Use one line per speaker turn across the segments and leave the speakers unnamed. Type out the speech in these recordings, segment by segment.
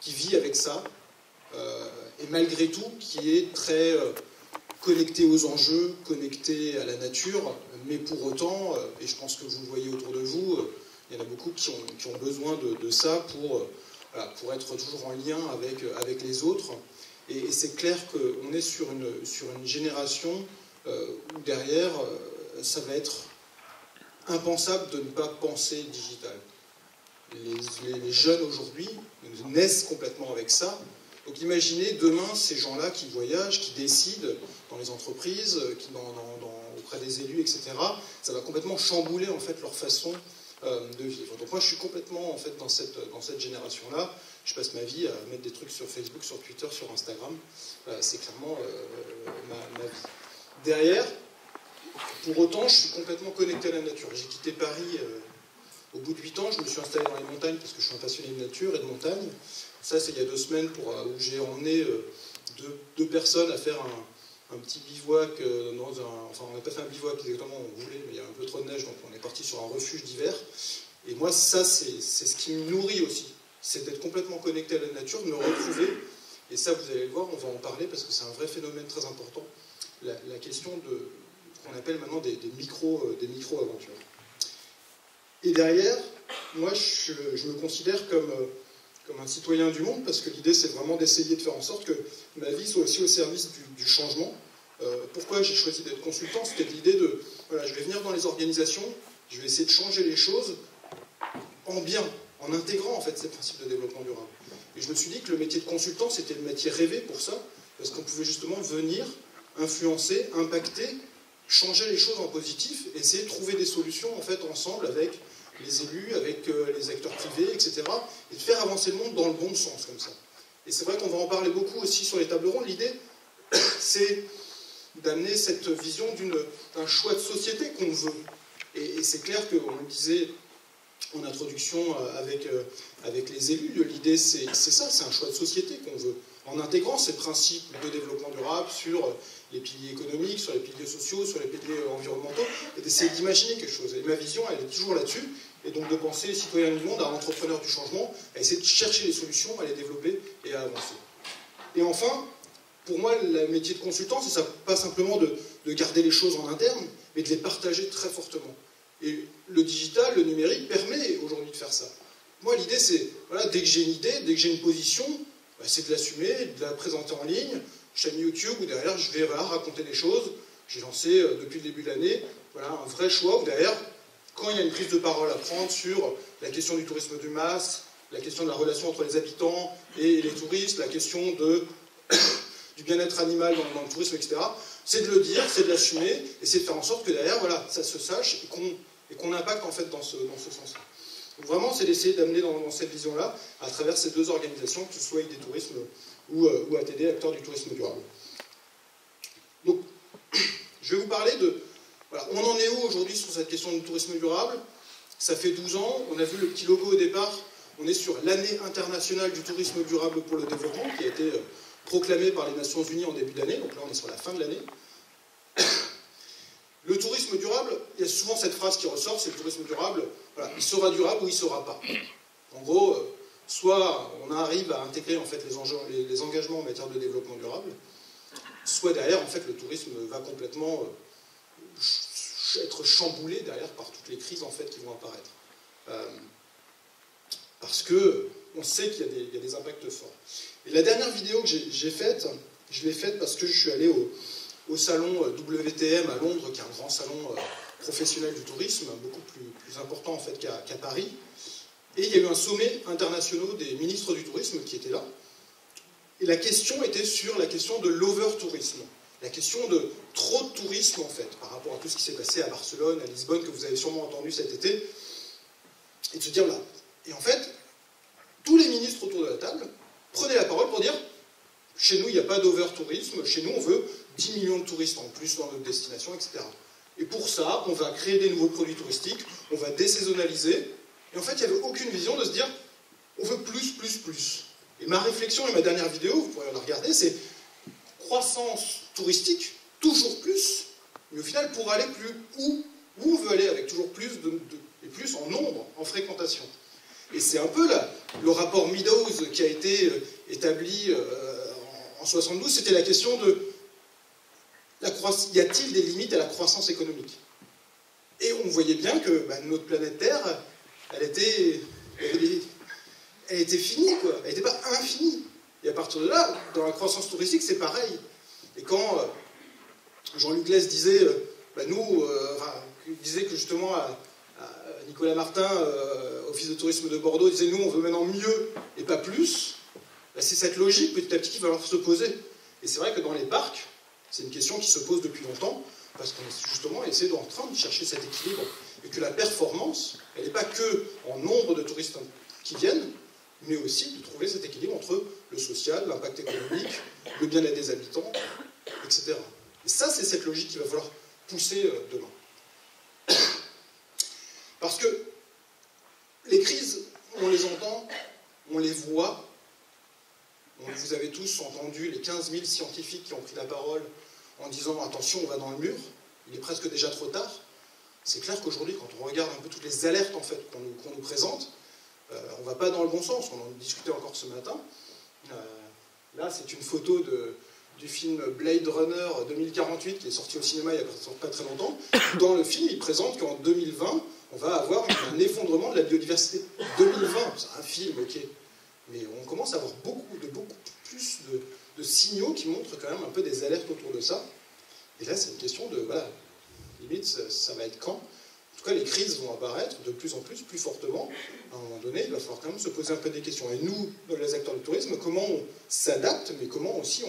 qui vit avec ça, et malgré tout, qui est très connecté aux enjeux, connecté à la nature, mais pour autant, et je pense que vous le voyez autour de vous, il y en a beaucoup qui ont besoin de ça pour être toujours en lien avec les autres. Et c'est clair qu'on est sur une génération où derrière, ça va être impensable de ne pas penser digital. Les jeunes aujourd'hui naissent complètement avec ça. Donc imaginez demain ces gens-là qui voyagent, qui décident dans les entreprises, auprès des élus, etc. Ça va complètement chambouler en fait leur façon de vivre. Donc moi je suis complètement en fait dans cette génération-là. Je passe ma vie à mettre des trucs sur Facebook, sur Twitter, sur Instagram. C'est clairement ma vie. Derrière, pour autant, je suis complètement connecté à la nature. J'ai quitté Paris au bout de 8 ans. Je me suis installé dans les montagnes parce que je suis un passionné de nature et de montagne. Ça, c'est il y a 2 semaines où j'ai emmené deux personnes à faire un petit bivouac enfin, on n'a pas fait un bivouac exactement où on voulait, mais il y a un peu trop de neige, donc on est parti sur un refuge d'hiver. Et moi, ça, c'est ce qui me nourrit aussi. C'est d'être complètement connecté à la nature, de me retrouver. Et ça, vous allez le voir, on va en parler parce que c'est un vrai phénomène très important. La question de ce qu'on appelle maintenant des micro-aventures. Et derrière, moi, je me considère comme un citoyen du monde, parce que l'idée, c'est vraiment d'essayer de faire en sorte que ma vie soit aussi au service du changement. Pourquoi j'ai choisi d'être consultant? C'était l'idée de, voilà, je vais venir dans les organisations, je vais essayer de changer les choses en bien, en intégrant en fait ces principes de développement durable. Et je me suis dit que le métier de consultant, c'était le métier rêvé pour ça, parce qu'on pouvait justement venir influencer, impacter, changer les choses en positif, essayer de trouver des solutions en fait ensemble avec les élus, avec les acteurs privés, etc. Et de faire avancer le monde dans le bon sens, comme ça. Et c'est vrai qu'on va en parler beaucoup aussi sur les tables rondes. L'idée, c'est d'amener cette vision d'un choix de société qu'on veut. Et c'est clair qu'on le disait en introduction avec les élus, l'idée c'est ça, c'est un choix de société qu'on veut. En intégrant ces principes de développement durable sur les piliers économiques, sur les piliers sociaux, sur les piliers environnementaux, et d'essayer d'imaginer quelque chose. Et ma vision, elle est toujours là-dessus. Et donc de penser les citoyens du monde à entrepreneurs du changement, à essayer de chercher les solutions, à les développer et à avancer. Et enfin, pour moi, le métier de consultant, c'est ça, pas simplement de garder les choses en interne, mais de les partager très fortement. Et le digital, le numérique, permet aujourd'hui de faire ça. Moi, l'idée, c'est, voilà, dès que j'ai une idée, dès que j'ai une position, bah, c'est de l'assumer, de la présenter en ligne, chaîne YouTube, où derrière, je vais raconter des choses. J'ai lancé, depuis le début de l'année, voilà, un vrai choix, où derrière, quand il y a une prise de parole à prendre sur la question du tourisme de masse, la question de la relation entre les habitants et les touristes, la question du bien-être animal dans le tourisme, etc., c'est de le dire, c'est de l'assumer, et c'est de faire en sorte que derrière, voilà, ça se sache et qu'on impacte en fait dans ce sens-là. Donc vraiment, c'est d'essayer d'amener dans cette vision-là, à travers ces 2 organisations, que ce soit ID Tourisme ou ATD, acteurs du tourisme durable. Donc, je vais vous parler de... Voilà, on en est où aujourd'hui sur cette question du tourisme durable? Ça fait 12 ans, on a vu le petit logo au départ, on est sur l'année internationale du tourisme durable pour le développement, qui a été proclamée par les Nations Unies en début d'année, donc là on est sur la fin de l'année. Le tourisme durable, il y a souvent cette phrase qui ressort, c'est le tourisme durable, voilà, il sera durable ou il ne sera pas. En gros, soit on arrive à intégrer en fait les engagements en matière de développement durable, soit derrière en fait le tourisme va complètement être chamboulé derrière par toutes les crises en fait qui vont apparaître. Parce que on sait qu'il y a des impacts forts. Et la dernière vidéo que j'ai faite, je l'ai faite parce que je suis allé au salon WTM à Londres, qui est un grand salon professionnel du tourisme, beaucoup plus important en fait qu'à Paris. Et il y a eu un sommet international des ministres du tourisme qui étaient là. Et la question était sur la question de l'over-tourisme. La question de trop de tourisme, en fait, par rapport à tout ce qui s'est passé à Barcelone, à Lisbonne, que vous avez sûrement entendu cet été, et de se dire, là. Et en fait, tous les ministres autour de la table prenaient la parole pour dire, chez nous, il n'y a pas d'over-tourisme, chez nous, on veut 10 millions de touristes en plus dans notre destination, etc. Et pour ça, on va créer des nouveaux produits touristiques, on va désaisonnaliser, et en fait, il n'y avait aucune vision de se dire, on veut plus, plus, plus. Et ma réflexion et ma dernière vidéo, vous pourrez la regarder, c'est croissance touristique, toujours plus, mais au final, pour aller plus où on veut aller avec toujours plus et plus en nombre, en fréquentation. Et c'est un peu le rapport Meadows qui a été établi en 72, c'était la question de y a-t-il des limites à la croissance économique? Et on voyait bien que notre planète Terre, elle était finie, quoi. Elle n'était pas infinie. Et à partir de là, dans la croissance touristique, c'est pareil. Et quand Jean-Luc Lès disait, il disait que justement à Nicolas Martin, Office de tourisme de Bordeaux, disait nous on veut maintenant mieux et pas plus, c'est cette logique petit à petit qu'il va falloir se poser. Et c'est vrai que dans les parcs, c'est une question qui se pose depuis longtemps, parce qu'on est justement en train de chercher cet équilibre, et que la performance, elle n'est pas que en nombre de touristes qui viennent, mais aussi de trouver cet équilibre entre le social, l'impact économique, le bien-être des habitants, etc. Et ça, c'est cette logique qu'il va falloir pousser demain. Parce que les crises, on les entend, on les voit. Vous avez tous entendu les 15 000 scientifiques qui ont pris la parole en disant « attention, on va dans le mur, il est presque déjà trop tard ». C'est clair qu'aujourd'hui, quand on regarde un peu toutes les alertes en fait, qu'on nous présente, on ne va pas dans le bon sens. On en discutait encore ce matin. Là, c'est une photo du film Blade Runner 2048 qui est sorti au cinéma il n'y a pas très longtemps. Dans le film, il présente qu'en 2020, on va avoir un effondrement de la biodiversité. 2020, c'est un film, ok. Mais on commence à avoir beaucoup plus de signaux qui montrent quand même un peu des alertes autour de ça. Et là, c'est une question de, voilà, limite, ça va être quand? En tout cas, les crises vont apparaître de plus en plus fortement. À un moment donné, il va falloir quand même se poser un peu des questions. Et nous, les acteurs du tourisme, comment on s'adapte, mais comment aussi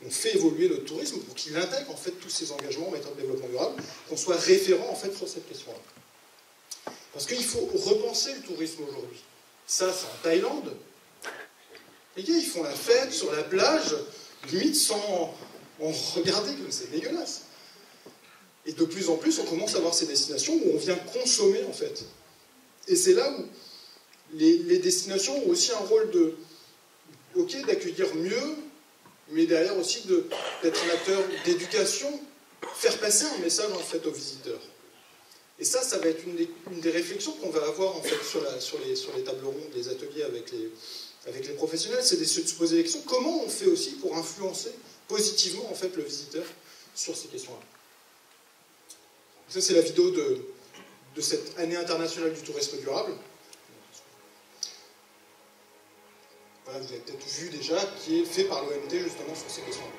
on fait évoluer notre tourisme pour qu'il intègre en fait tous ces engagements en matière de développement durable, qu'on soit référent en fait sur cette question-là. Parce qu'il faut repenser le tourisme aujourd'hui. Ça, c'est en Thaïlande. Les gars, ils font la fête sur la plage, limite sans en regarder, comme c'est dégueulasse. Et de plus en plus, on commence à voir ces destinations où on vient consommer, en fait. Et c'est là où les destinations ont aussi un rôle d'accueillir mieux, mais derrière aussi d'être un acteur d'éducation, faire passer un message, en fait, aux visiteurs. Et ça va être une des réflexions qu'on va avoir, en fait, sur les tables rondes, les ateliers avec les professionnels, c'est de se poser la question, comment on fait aussi pour influencer positivement, en fait, le visiteur sur ces questions-là. Ça, c'est la vidéo de cette année internationale du tourisme durable. Voilà, vous avez peut-être vu déjà, qui est fait par l'OMT justement sur ces questions-là.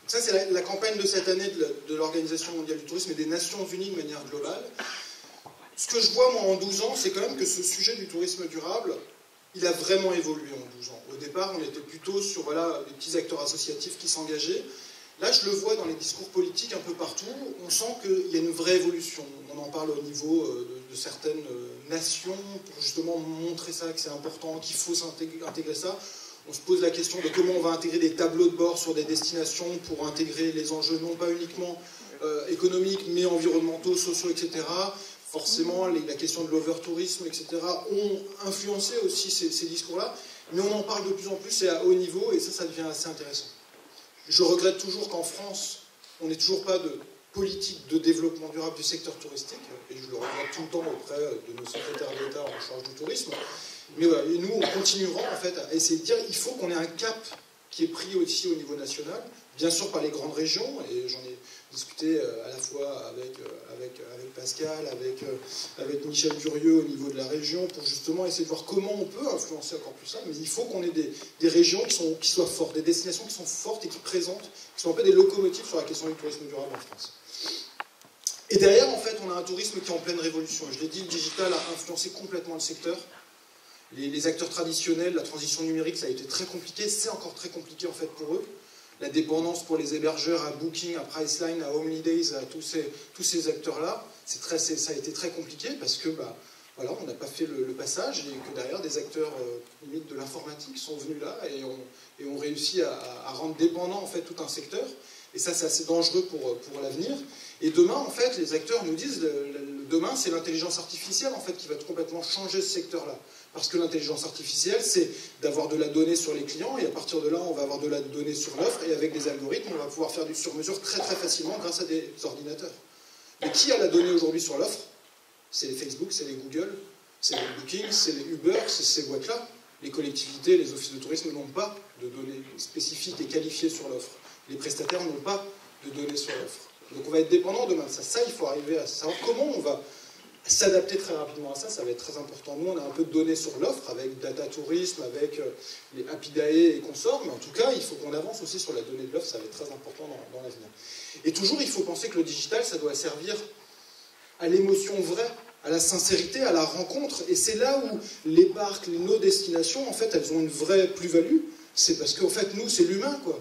Ça, c'est la campagne de cette année de l'Organisation mondiale du tourisme et des Nations Unies de manière globale. Ce que je vois, moi, en 12 ans, c'est quand même que ce sujet du tourisme durable, il a vraiment évolué en 12 ans. Au départ, on était plutôt sur les petits acteurs associatifs qui s'engageaient. Là, je le vois dans les discours politiques un peu partout. On sent qu'il y a une vraie évolution. On en parle au niveau de certaines nations pour justement montrer ça, que c'est important, qu'il faut intégrer ça. On se pose la question de comment on va intégrer des tableaux de bord sur des destinations pour intégrer les enjeux non pas uniquement économiques, mais environnementaux, sociaux, etc. Forcément, la question de l'overtourisme, etc. ont influencé aussi ces discours-là. Mais on en parle de plus en plus et à haut niveau, et ça devient assez intéressant. Je regrette toujours qu'en France, on n'ait toujours pas de politique de développement durable du secteur touristique, et je le regrette tout le temps auprès de nos secrétaires d'État en charge du tourisme. Mais voilà, et nous, on continuera en fait à essayer de dire qu'il faut qu'on ait un cap qui est pris aussi au niveau national, bien sûr par les grandes régions, et j'en ai discuté à la fois avec Pascal, avec Michel Durieux au niveau de la région, pour justement essayer de voir comment on peut influencer encore plus ça, mais il faut qu'on ait des régions qui soient fortes, des destinations qui sont fortes et qui présentent, qui sont un peu des locomotives sur la question du tourisme durable en France. Et derrière, en fait, on a un tourisme qui est en pleine révolution. Je l'ai dit, le digital a influencé complètement le secteur. Les acteurs traditionnels, la transition numérique, ça a été très compliqué. C'est encore très compliqué, en fait, pour eux. La dépendance pour les hébergeurs à Booking, à Priceline, à Holidays, à tous ces acteurs-là, ça a été très compliqué parce que voilà, on n'a pas fait le passage et que derrière, des acteurs limite de l'informatique sont venus là et ont réussi à rendre dépendant en fait, tout un secteur. Et ça, c'est assez dangereux pour l'avenir. Et demain, en fait, les acteurs nous disent, demain, c'est l'intelligence artificielle en fait, qui va complètement changer ce secteur-là. Parce que l'intelligence artificielle, c'est d'avoir de la donnée sur les clients, et à partir de là, on va avoir de la donnée sur l'offre, et avec des algorithmes, on va pouvoir faire du sur-mesure très très facilement grâce à des ordinateurs. Mais qui a la donnée aujourd'hui sur l'offre? C'est les Facebook, c'est les Google, c'est les Booking, c'est les Uber, c'est ces boîtes-là. Les collectivités, les offices de tourisme n'ont pas de données spécifiques et qualifiées sur l'offre. Les prestataires n'ont pas de données sur l'offre. Donc on va être dépendant demain de ça. Ça, il faut arriver à savoir comment on va s'adapter très rapidement à ça. Ça va être très important. Nous, on a un peu de données sur l'offre, avec Data Tourisme, avec les Apidae et consorts, mais en tout cas, il faut qu'on avance aussi sur la donnée de l'offre. Ça va être très important dans l'avenir. Et toujours, il faut penser que le digital, ça doit servir à l'émotion vraie, à la sincérité, à la rencontre. Et c'est là où les parcs, nos destinations, en fait, elles ont une vraie plus-value. C'est parce qu'en fait, nous, c'est l'humain, quoi.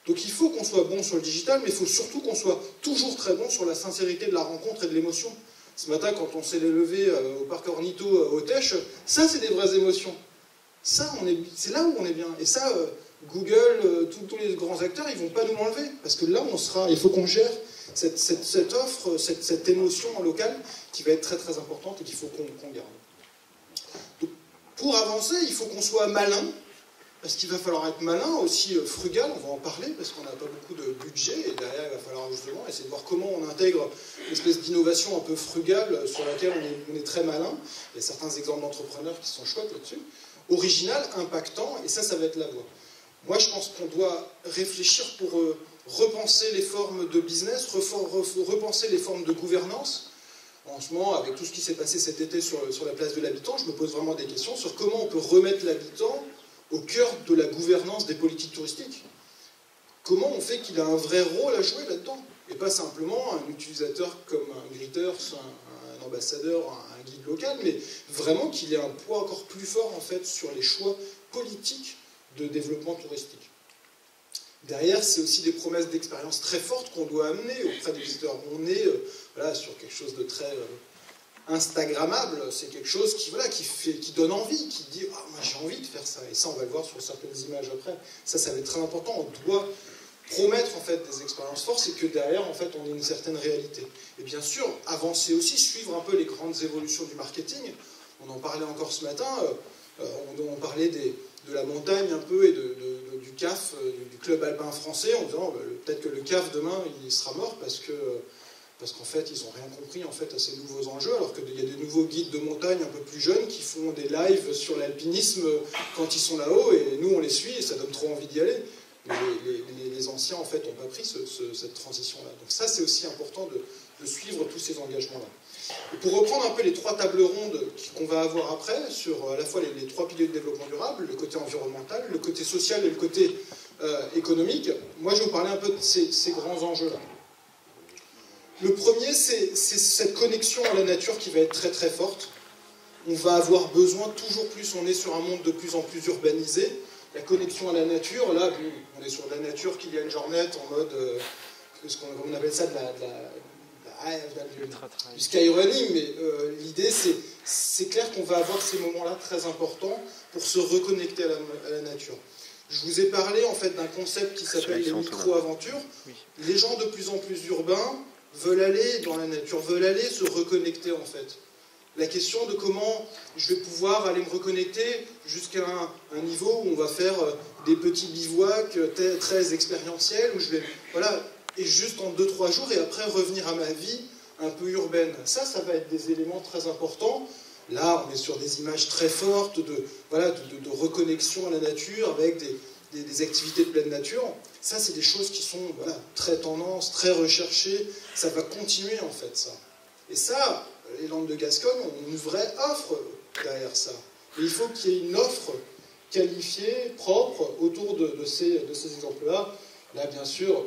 Donc il faut qu'on soit bon sur le digital, mais il faut surtout qu'on soit toujours très bon sur la sincérité de la rencontre et de l'émotion. Ce matin, quand on s'est levé au parc Ornitho, au Tech, ça, c'est des vraies émotions. Ça, c'est là où on est bien. Et ça, Google, tous les grands acteurs, ils ne vont pas nous l'enlever. Parce que là, il faut qu'on gère cette offre, cette émotion locale qui va être très très importante et qu'il faut qu'on garde. Donc, pour avancer, il faut qu'on soit malin. Parce qu'il va falloir être malin, aussi frugal, on va en parler, parce qu'on n'a pas beaucoup de budget, et derrière, il va falloir justement essayer de voir comment on intègre une espèce d'innovation un peu frugale sur laquelle on est très malin. Il y a certains exemples d'entrepreneurs qui sont chouettes là-dessus. Original, impactant, et ça va être la voie. Moi, je pense qu'on doit réfléchir pour repenser les formes de business, repenser les formes de gouvernance. En ce moment, avec tout ce qui s'est passé cet été sur la place de l'habitant, je me pose vraiment des questions sur comment on peut remettre l'habitant au cœur de la gouvernance des politiques touristiques. Comment on fait qu'il a un vrai rôle à jouer là-dedans? Et pas simplement un utilisateur comme un greeter, un ambassadeur, un guide local, mais vraiment qu'il ait un poids encore plus fort en fait sur les choix politiques de développement touristique. Derrière, c'est aussi des promesses d'expérience très fortes qu'on doit amener auprès des visiteurs. On est voilà, sur quelque chose de très instagrammable, c'est quelque chose qui donne envie, qui dit « Ah, moi j'ai envie de faire ça ». Et ça, on va le voir sur certaines images après. Ça va être très important. On doit promettre en fait des expériences fortes et que derrière, en fait, on ait une certaine réalité. Et bien sûr, avancer aussi, suivre un peu les grandes évolutions du marketing. On en parlait encore ce matin. On parlait de la montagne un peu et du CAF, du club alpin français, en disant peut-être que le CAF demain, il sera mort parce qu'en fait, ils n'ont rien compris en fait, à ces nouveaux enjeux, alors qu'il y a des nouveaux guides de montagne un peu plus jeunes qui font des lives sur l'alpinisme quand ils sont là-haut, et nous, on les suit, et ça donne trop envie d'y aller. Mais les anciens, en fait, n'ont pas pris cette transition-là. Donc ça, c'est aussi important de suivre tous ces engagements-là. Et pour reprendre un peu les trois tables rondes qu'on va avoir après, sur à la fois les trois piliers de développement durable, le côté environnemental, le côté social et le côté économique, moi, je vais vous parler un peu de ces grands enjeux-là. Le premier, c'est cette connexion à la nature qui va être très très forte. On va avoir besoin toujours plus, on est sur un monde de plus en plus urbanisé. La connexion à la nature, là, on est sur de la nature Kylian Jornet en mode, on appelle ça du skyrunning, mais l'idée, c'est clair qu'on va avoir ces moments-là très importants pour se reconnecter à la nature. Je vous ai parlé en fait d'un concept qui s'appelle les micro-aventures. Oui. Les gens de plus en plus urbains veulent aller dans la nature, veulent aller se reconnecter en fait. La question de comment je vais pouvoir aller me reconnecter jusqu'à un niveau où on va faire des petits bivouacs très expérientiels, où je vais, voilà, et juste en 2-3 jours, et après revenir à ma vie un peu urbaine. Ça va être des éléments très importants. Là, on est sur des images très fortes de reconnexion à la nature avec des activités de pleine nature. Ça, c'est des choses qui sont très tendances, très recherchées. Ça va continuer, en fait, ça. Et ça, les Landes de Gascogne ont une vraie offre derrière ça. Et il faut qu'il y ait une offre qualifiée, propre, autour de ces exemples-là. Là, bien sûr,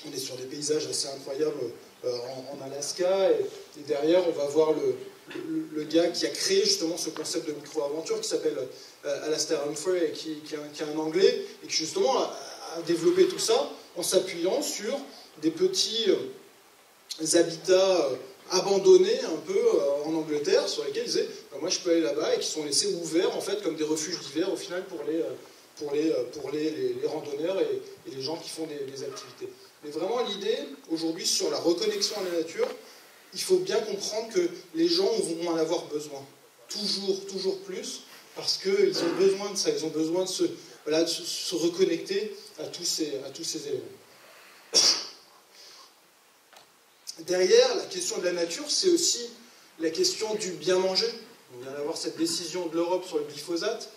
on est sur des paysages assez incroyables en Alaska, et derrière on va voir le gars qui a créé justement ce concept de micro-aventure qui s'appelle Alastair Humphrey, qui est un Anglais, et qui justement a développé tout ça en s'appuyant sur des petits habitats abandonnés un peu en Angleterre, sur lesquels ils disaient moi je peux aller là-bas, et qui sont laissés ouverts en fait comme des refuges d'hiver au final pour les randonneurs et les gens qui font des activités. Mais vraiment l'idée aujourd'hui sur la reconnexion à la nature, il faut bien comprendre que les gens vont en avoir besoin, toujours plus, parce qu'ils ont besoin de ça, ils ont besoin de se reconnecter à tous ces éléments. Derrière la question de la nature, c'est aussi la question du bien manger. On vient d'avoir cette décision de l'Europe sur le glyphosate.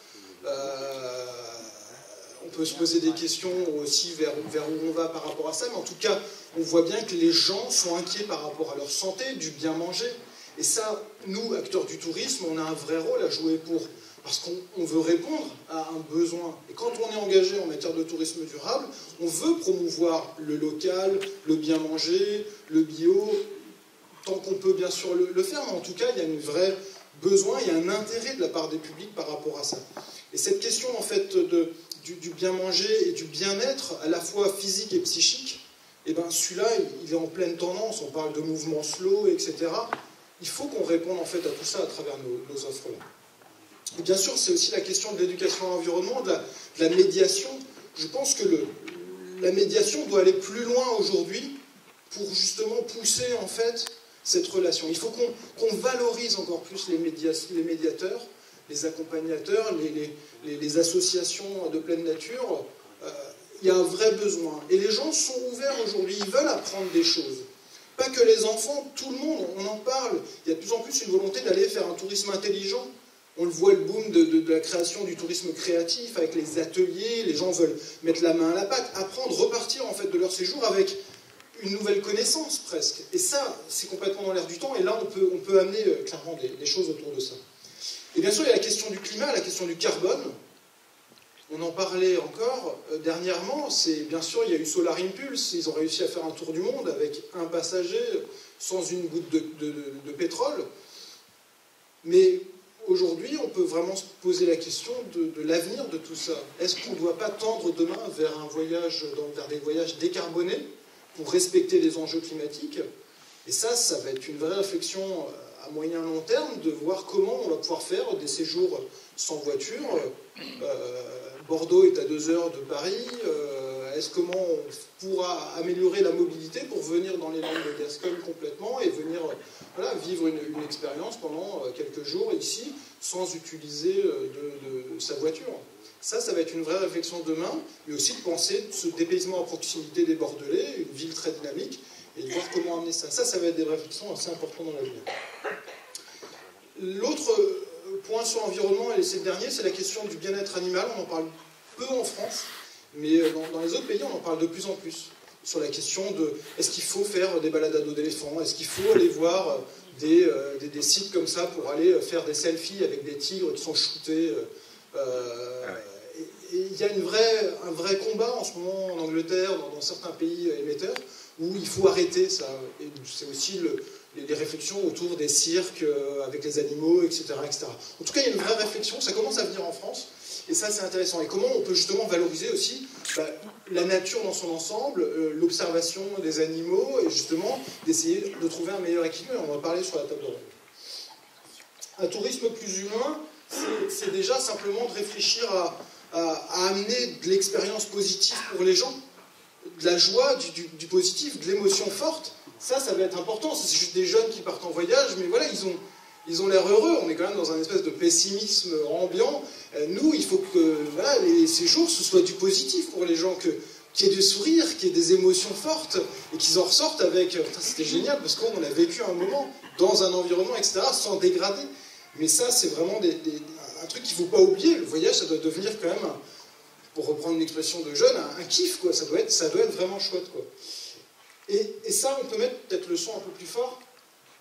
On peut se poser des questions aussi vers où on va par rapport à ça, mais en tout cas, on voit bien que les gens sont inquiets par rapport à leur santé, du bien manger. Et ça, nous, acteurs du tourisme, on a un vrai rôle à jouer parce qu'on veut répondre à un besoin. Et quand on est engagé en matière de tourisme durable, on veut promouvoir le local, le bien manger, le bio, tant qu'on peut bien sûr le faire, mais en tout cas, il y a un vrai besoin, il y a un intérêt de la part des publics par rapport à ça. Et cette question, en fait, du bien manger et du bien-être, à la fois physique et psychique, eh ben, celui-là, il est en pleine tendance. On parle de mouvements slow, etc. Il faut qu'on réponde en fait à tout ça à travers nos offres-là. Et bien sûr, c'est aussi la question de l'éducation à l'environnement, de la médiation. Je pense que la médiation doit aller plus loin aujourd'hui pour justement pousser en fait cette relation. Il faut qu'on valorise encore plus les médiateurs, les accompagnateurs, les associations de pleine nature. Il y a un vrai besoin. Et les gens sont ouverts aujourd'hui, ils veulent apprendre des choses. Pas que les enfants, tout le monde, on en parle. Il y a de plus en plus une volonté d'aller faire un tourisme intelligent. On le voit, le boom de la création du tourisme créatif, avec les ateliers, les gens veulent mettre la main à la pâte, apprendre, repartir en fait de leur séjour avec une nouvelle connaissance presque. Et ça, c'est complètement dans l'air du temps, et là on peut amener clairement des choses autour de ça. Et bien sûr, il y a la question du climat, la question du carbone. On en parlait encore dernièrement, bien sûr, il y a eu Solar Impulse, ils ont réussi à faire un tour du monde avec un passager sans une goutte de pétrole. Mais aujourd'hui, on peut vraiment se poser la question de l'avenir de tout ça. Est-ce qu'on ne doit pas tendre demain vers vers des voyages décarbonés pour respecter les enjeux climatiques? Et ça va être une vraie réflexion à moyen long terme de voir comment on va pouvoir faire des séjours sans voiture. Bordeaux est à 2 heures de Paris. Comment on pourra améliorer la mobilité pour venir dans les Landes de Gascogne complètement et venir vivre une expérience pendant quelques jours ici sans utiliser de sa voiture. Ça va être une vraie réflexion demain, mais aussi de penser ce dépaysement à proximité des Bordelais, une ville très dynamique, et de voir comment amener ça. Ça va être des réflexions assez importantes dans l'avenir. L'autre point sur l'environnement, et c'est le dernier, c'est la question du bien-être animal. On en parle peu en France, mais dans les autres pays, on en parle de plus en plus. Sur la question de est-ce qu'il faut faire des balades à dos d'éléphant, est-ce qu'il faut aller voir des sites comme ça pour aller faire des selfies avec des tigres qui sont shootés. Et il y a un vrai combat en ce moment en Angleterre, dans certains pays émetteurs, où il faut arrêter ça. Et c'est aussi les réflexions autour des cirques avec les animaux, etc., etc. En tout cas, il y a une vraie réflexion, ça commence à venir en France, et ça c'est intéressant. Et comment on peut justement valoriser aussi la nature dans son ensemble, l'observation des animaux, et justement d'essayer de trouver un meilleur équilibre, on va en parler sur la table ronde. Un tourisme plus humain, c'est déjà simplement de réfléchir à amener de l'expérience positive pour les gens, de la joie, du positif, de l'émotion forte. Ça va être important. C'est juste des jeunes qui partent en voyage, mais voilà, ils ont l'air heureux. On est quand même dans un espèce de pessimisme ambiant. Nous, il faut que les séjours, ce soit du positif pour les gens, qu'il y ait du sourire, qu'il y ait des émotions fortes, et qu'ils en ressortent avec... C'était génial, parce qu'on a vécu un moment dans un environnement, etc., sans dégrader. Mais ça, c'est vraiment un truc qu'il ne faut pas oublier. Le voyage, ça doit devenir quand même, pour reprendre une expression de jeune, un kiff, quoi. Ça doit être vraiment chouette, quoi. Et ça, on peut mettre peut-être le son un peu plus fort.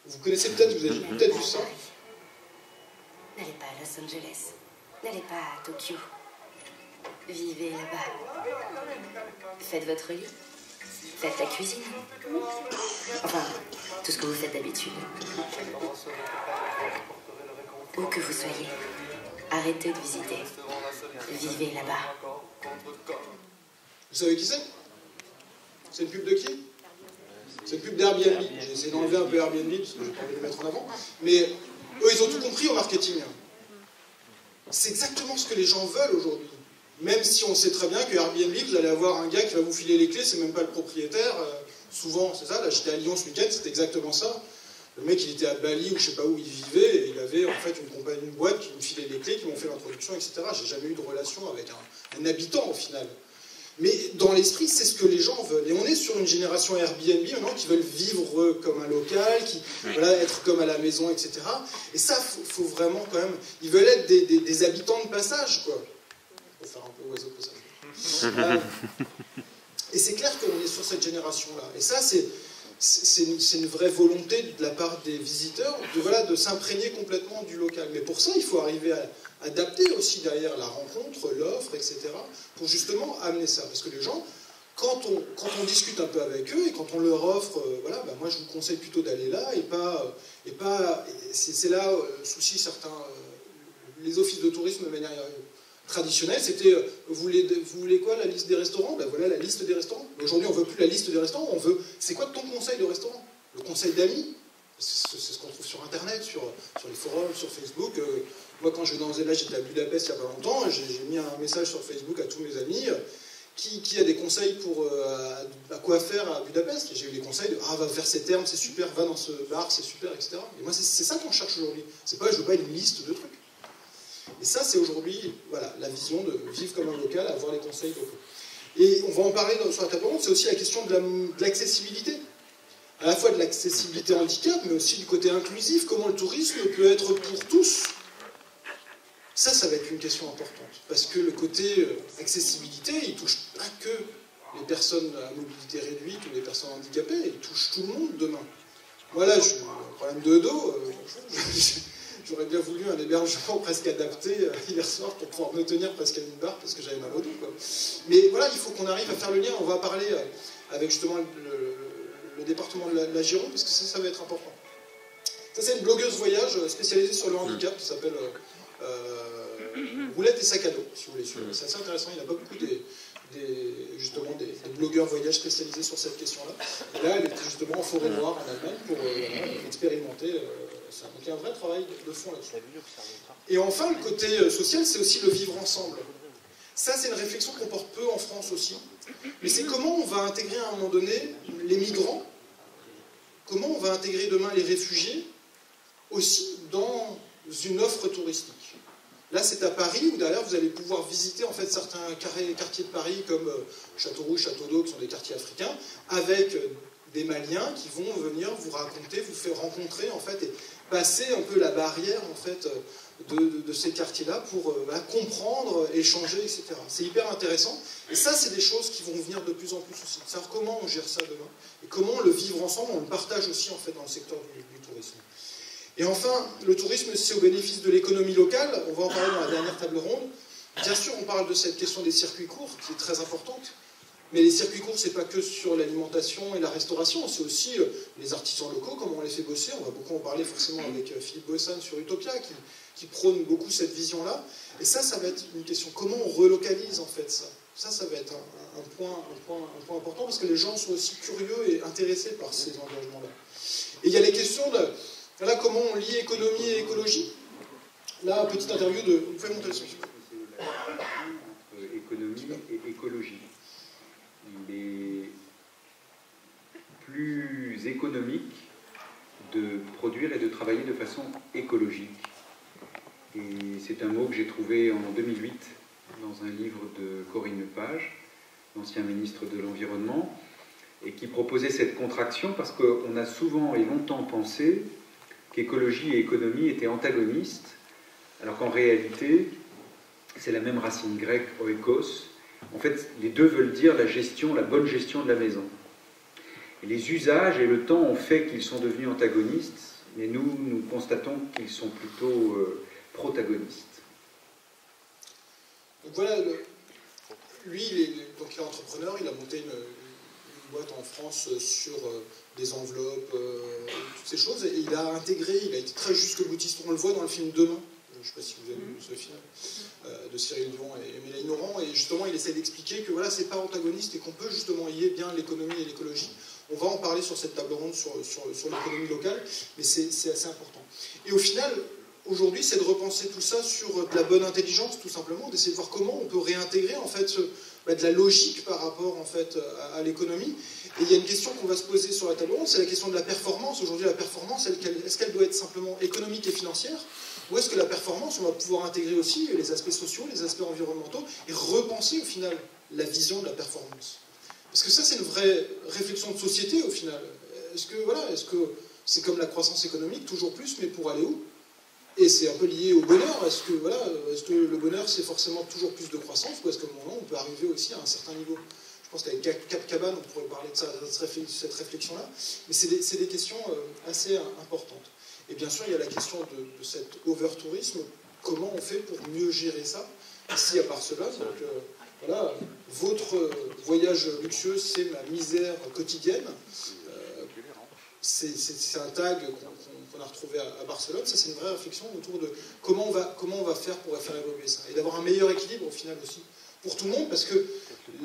Vous connaissez peut-être, vous avez peut-être vu ça.
N'allez pas à Los Angeles. N'allez pas à Tokyo. Vivez là-bas. Faites votre lit. Faites la cuisine. Enfin, tout ce que vous faites d'habitude. Où que vous soyez, arrêtez de visiter. Vivez là-bas.
Vous savez qui c'est? C'est une pub de qui? C'est une pub d'Airbnb. J'ai essayé d'enlever un peu Airbnb parce que j'ai pas envie de le mettre en avant. Mais eux, ils ont tout compris au marketing. C'est exactement ce que les gens veulent aujourd'hui. Même si on sait très bien que Airbnb, vous allez avoir un gars qui va vous filer les clés, c'est même pas le propriétaire. Souvent, c'est ça. Là, j'étais à Lyon ce week-end, c'était exactement ça. Le mec, il était à Bali ou je sais pas où il vivait, et il avait en fait une boîte qui me filait les clés, qui m'ont fait l'introduction, etc. J'ai jamais eu de relation avec un habitant au final. Mais dans l'esprit, c'est ce que les gens veulent. Et on est sur une génération Airbnb maintenant qui veulent vivre comme un local, qui voilà, être comme à la maison, etc. Et ça, faut vraiment quand même... Ils veulent être des habitants de passage, quoi. Faut faire un peu oiseau de passage. Et c'est clair qu'on est sur cette génération-là. Et ça, c'est une vraie volonté de la part des visiteurs de s'imprégner complètement du local. Mais pour ça, il faut arriver à adapter aussi derrière la rencontre, l'offre, etc. pour justement amener ça. Parce que les gens, quand on discute un peu avec eux et quand on leur offre, moi je vous conseille plutôt d'aller là et pas c'est là souci certains, les offices de tourisme de manière traditionnelle, c'était vous voulez quoi, la liste des restaurants? Ben voilà la liste des restaurants. Aujourd'hui on veut plus la liste des restaurants, on veut c'est quoi ton conseil de restaurant? Le conseil d'amis? C'est ce qu'on trouve sur internet, sur les forums, sur Facebook. Moi quand je vais là j'étais à Budapest il n'y a pas longtemps, j'ai mis un message sur Facebook à tous mes amis. Qui a des conseils pour à quoi faire à Budapest? J'ai eu des conseils de va vers ces termes, c'est super, va dans ce bar, c'est super, etc. Et moi c'est ça qu'on cherche aujourd'hui. C'est pas je veux pas une liste de trucs. Et ça, c'est aujourd'hui la vision de vivre comme un local, avoir les conseils locaux. Et on va en parler sur la table ronde, c'est aussi la question de l'accessibilité. À la fois de l'accessibilité handicap, mais aussi du côté inclusif. Comment le tourisme peut être pour tous? Ça va être une question importante. Parce que le côté accessibilité, il ne touche pas que les personnes à mobilité réduite ou les personnes handicapées, il touche tout le monde demain. Moi là, j'ai un problème de dos. J'aurais bien voulu un hébergement presque adapté hier soir pour pouvoir me tenir presque à une barre parce que j'avais mal au dos, quoi. Mais voilà, il faut qu'on arrive à faire le lien. On va parler avec justement le département de la Gironde parce que ça va être important. Ça, c'est une blogueuse voyage spécialisée sur le handicap qui s'appelle Roulette et sac à dos, si vous voulez suivre. C'est assez intéressant. Il n'y a pas beaucoup des blogueurs voyage spécialisés sur cette question-là. Et là, elle était justement en forêt noire en Allemagne pour expérimenter ça. Donc il y a un vrai travail de fond là-dessus. Et enfin, le côté social, c'est aussi le vivre ensemble. Ça, c'est une réflexion qu'on porte peu en France aussi. Mais c'est comment on va intégrer à un moment donné les migrants, comment on va intégrer demain les réfugiés aussi dans une offre touristique. Là, c'est à Paris, où derrière, vous allez pouvoir visiter en fait certains quartiers de Paris, comme Châteauroux, Château-d'Eau, qui sont des quartiers africains, avec des Maliens qui vont venir vous raconter, vous faire rencontrer, en fait, et passer un peu la barrière, en fait, de ces quartiers-là pour comprendre, échanger, etc. C'est hyper intéressant. Et ça, c'est des choses qui vont venir de plus en plus aussi. Savoir comment on gère ça demain, et comment le vivre ensemble, on le partage aussi, en fait, dans le secteur du tourisme. Et enfin, le tourisme, c'est au bénéfice de l'économie locale. On va en parler dans la dernière table ronde. Bien sûr, on parle de cette question des circuits courts, qui est très importante. Mais les circuits courts, c'est pas que sur l'alimentation et la restauration, c'est aussi les artisans locaux, comment on les fait bosser. On va beaucoup en parler forcément avec Philippe Bossan sur Utopia, qui prône beaucoup cette vision-là. Et ça va être une question. Comment on relocalise en fait ça? Ça va être un point important, parce que les gens sont aussi curieux et intéressés par ces engagements-là. Et il y a les questions de... Là, comment on lie économie et écologie? Là, petite interview de... Vous pouvez monter le son.
Économie et écologie. Il est plus économique de produire et de travailler de façon écologique. Et c'est un mot que j'ai trouvé en 2008 dans un livre de Corinne Lepage, l'ancien ministre de l'Environnement, et qui proposait cette contraction parce qu'on a souvent et longtemps pensé qu'écologie et économie étaient antagonistes, alors qu'en réalité, c'est la même racine grecque, oikos. En fait, les deux veulent dire la gestion, la bonne gestion de la maison. Et les usages et le temps ont fait qu'ils sont devenus antagonistes, mais nous constatons qu'ils sont plutôt protagonistes.
Donc voilà, lui, il est entrepreneur, il a monté boîte en France sur des enveloppes, toutes ces choses. Et il a intégré, il a été très jusque-boutiste. On le voit dans le film Demain. Je ne sais pas si vous avez vu ce film, de Cyril Dion et Mélanie Laurent. Et justement, il essaie d'expliquer que voilà, c'est pas antagoniste et qu'on peut justement lier bien l'économie et l'écologie. On va en parler sur cette table ronde sur l'économie locale, mais c'est assez important. Et au final, aujourd'hui, c'est de repenser tout ça sur de la bonne intelligence, tout simplement, d'essayer de voir comment on peut réintégrer en fait de la logique par rapport en fait à l'économie. Et il y a une question qu'on va se poser sur la table ronde, c'est la question de la performance. Aujourd'hui, la performance, est-ce qu'elle doit être simplement économique et financière, ou est-ce que la performance, on va pouvoir intégrer aussi les aspects sociaux, les aspects environnementaux, et repenser au final la vision de la performance? Parce que ça, c'est une vraie réflexion de société au final. Est-ce que c'est comme la croissance économique, toujours plus, mais pour aller où? Et c'est un peu lié au bonheur. Est-ce que le bonheur, c'est forcément toujours plus de croissance, ou est-ce qu'à un moment, on peut arriver aussi à un certain niveau? Je pense qu'avec Capcabane, on pourrait parler de ça, de cette réflexion-là. Mais c'est des questions assez importantes. Et bien sûr, il y a la question de cet over-tourisme. Comment on fait pour mieux gérer ça ici à Barcelone? Donc, voilà, votre voyage luxueux, c'est ma misère quotidienne. C'est un tag qu'on a retrouvé à Barcelone. Ça, c'est une vraie réflexion autour de comment on va faire pour faire évoluer ça. Et d'avoir un meilleur équilibre au final aussi pour tout le monde, parce que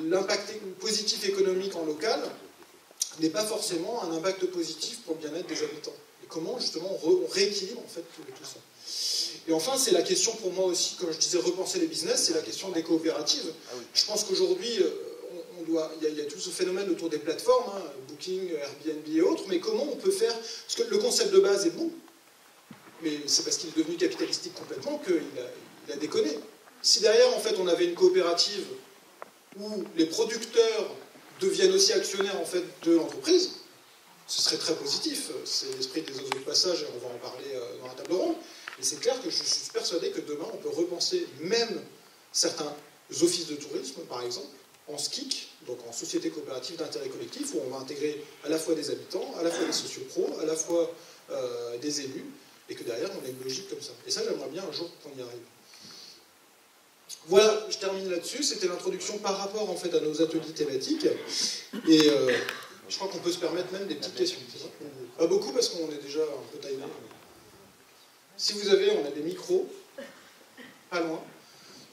l'impact positif économique en local n'est pas forcément un impact positif pour le bien-être des habitants. Et comment justement on rééquilibre en fait tout ça. Et enfin, c'est la question pour moi aussi, comme je disais, repenser les business, c'est la question des coopératives. Je pense qu'aujourd'hui, il y a tout ce phénomène autour des plateformes, hein, Booking, Airbnb et autres, mais comment on peut faire, parce que le concept de base est bon, mais c'est parce qu'il est devenu capitalistique complètement qu'il a déconné. Si derrière, en fait, on avait une coopérative où les producteurs deviennent aussi actionnaires en fait, de l'entreprise, ce serait très positif. C'est l'esprit des oiseaux de passage, et on va en parler dans la table ronde. Mais c'est clair que je suis persuadé que demain, on peut repenser même certains offices de tourisme, par exemple, en SCIC, donc en société coopérative d'intérêt collectif, où on va intégrer à la fois des habitants, à la fois des sociopros, à la fois des élus, et que derrière, on a une logique comme ça. Et ça, j'aimerais bien un jour qu'on y arrive. Voilà, je termine là-dessus. C'était l'introduction par rapport en fait à nos ateliers thématiques. Et je crois qu'on peut se permettre même des petites questions. C'est ça ? Pas beaucoup parce qu'on est déjà un peu timé. Si vous avez, on a des micros, pas loin. Donc,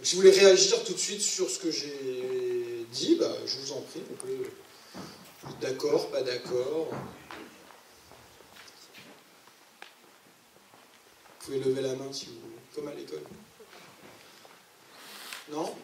si vous voulez réagir tout de suite sur ce que j'ai dit, bah, je vous en prie. On peut d'accord, pas d'accord. Vous pouvez lever la main si vous voulez, comme à l'école. Non ?